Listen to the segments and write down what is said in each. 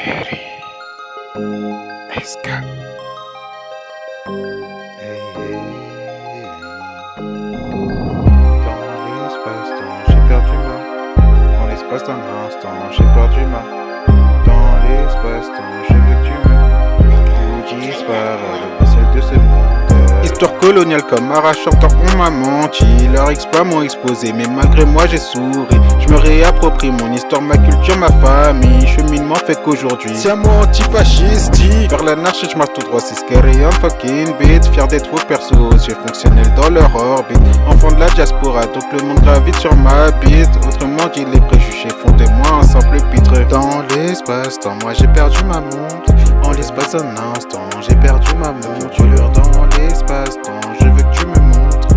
Scary. SK. Hey, hey, hey. Dans l'espace-temps, j'ai perdu ma. Dans l'espace d'un instant, j'ai perdu ma. Dans l'espace-temps, je veux que tu me disparaît le ciel de ce monde. Histoire coloniale comme arracheur on m'a menti. Leurs exploits m'ont exposé, mais malgré moi j'ai souri. Je me réapproprie mon histoire, ma culture, ma famille. Cheminement fait qu'aujourd'hui c'est un mot antifascistique. Vers l'anarchie je marche tout droit, c'est scary, un fucking beat. Fier d'être au perso, yeux fonctionnels dans leur orbite. Enfant de la diaspora, donc le monde gravite sur ma bite. Autrement dit, les préjugés font de moi un simple pitre. Dans l'espace-temps, moi j'ai perdu ma montre. En l'espace d'un instant, j'ai perdu ma monture. Dans l'espace-temps, je veux que tu me montres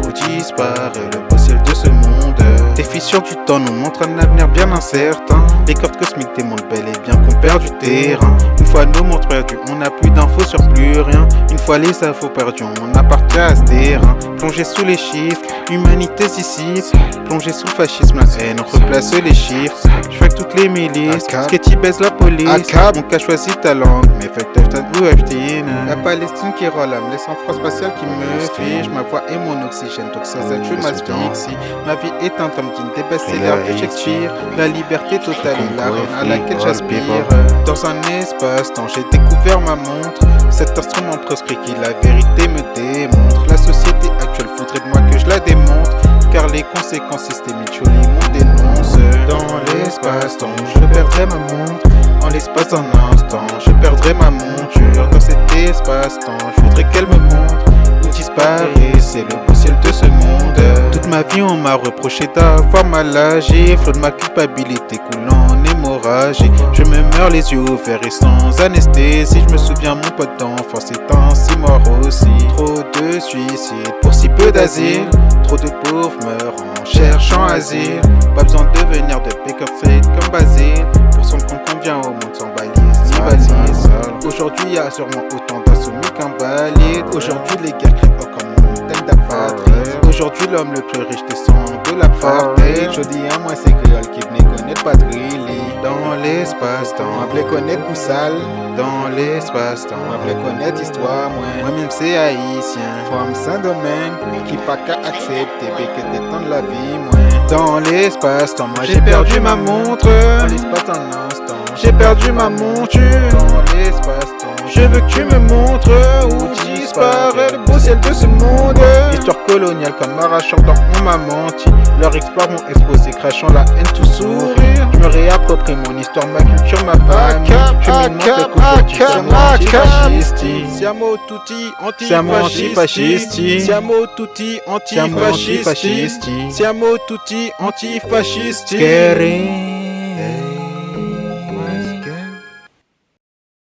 où disparaît le beau ciel de ce monde. Tes fissures du temps nous montrent un avenir bien incertain. Les cordes cosmiques démontrent bel et bien qu'on perd du terrain. Une fois nos montres perdues, on n'a plus d'infos sur plus rien. Une fois les infos perdues, on appartient à ce terrain. Plongé sous les chiffres, humanité ici. Plongé sous le fascisme, la haine, on replace les chiffres. Je fais que toutes les milices, Sketchy baise la police. Mon cas choisit ta langue, mais fait que ou Epstein. La Palestine qui rôle, me laisse en France spatiale qui me fiche. Ma voix est mon oxygène, donc sans elle je m'asphyxie. Ma vie est un tome digne des best-sellers de Shakespeare. La liberté totale est la reine à laquelle j'aspire. Dans un espace-temps, j'ai découvert ma montre. Cet instrument proscrit qui la vérité me démontre. La société actuelle faudrait de moi que je la démontre, car les conséquences systémiques jolies m'ont dénonce. Dans l'espace-temps, je perdrai ma montre. En l'espace d'un instant, je perdrai ma monture. Dans cet espace-temps, je voudrais qu'elle me montre où disparaît, c'est le beau ciel de ce monde. Toute ma vie on m'a reproché d'avoir mal agi. Flot de ma culpabilité coulant en hémorragie. Je me meurs les yeux ouverts et sans anesthésie. Je me souviens mon pote d'enfance est ainsi mort aussi. Trop de suicides pour si peu d'asile. Trop de pauvres meurent en cherchant asile. Pas besoin de venir de Baker Street comme Basile pour se rendre compte qu'on vient au monde sans balise ni valise. Aujourd'hui y a sûrement autant d'insoumis qu'invalides. Aujourd'hui les guerres crient encore mon montagne d'apatride. Aujourd'hui l'homme le plus riche descend de l'apartheid. Je dis à moi c'est créole qui venait connaître pas de Riley. Dans l'espace-temps, on voulait connaître Boussal. Dans l'espace-temps, on voulait connaître histoire. Moi-même c'est haïtien, forme Saint-Domingue qui pas qu'à accepter que des temps de la vie. Dans l'espace-temps, moi j'ai perdu ma montre. Dans l'espace d'un instant, j'ai perdu ma monture. Dans l'espace-temps, je veux que tu me montres où disparaît le beau ciel de ce monde. Histoire coloniale comme arracheur on m'a menti. Leurs exploits m'ont exposé, crachant la haine tout sourire. Je me réapproprie mon histoire, ma culture, ma famille. Je me montre qu'aujourd'hui c'est siamo tutti antifascisti. Siamo tutti antifascisti. Siamo tutti antifascisti. Scary.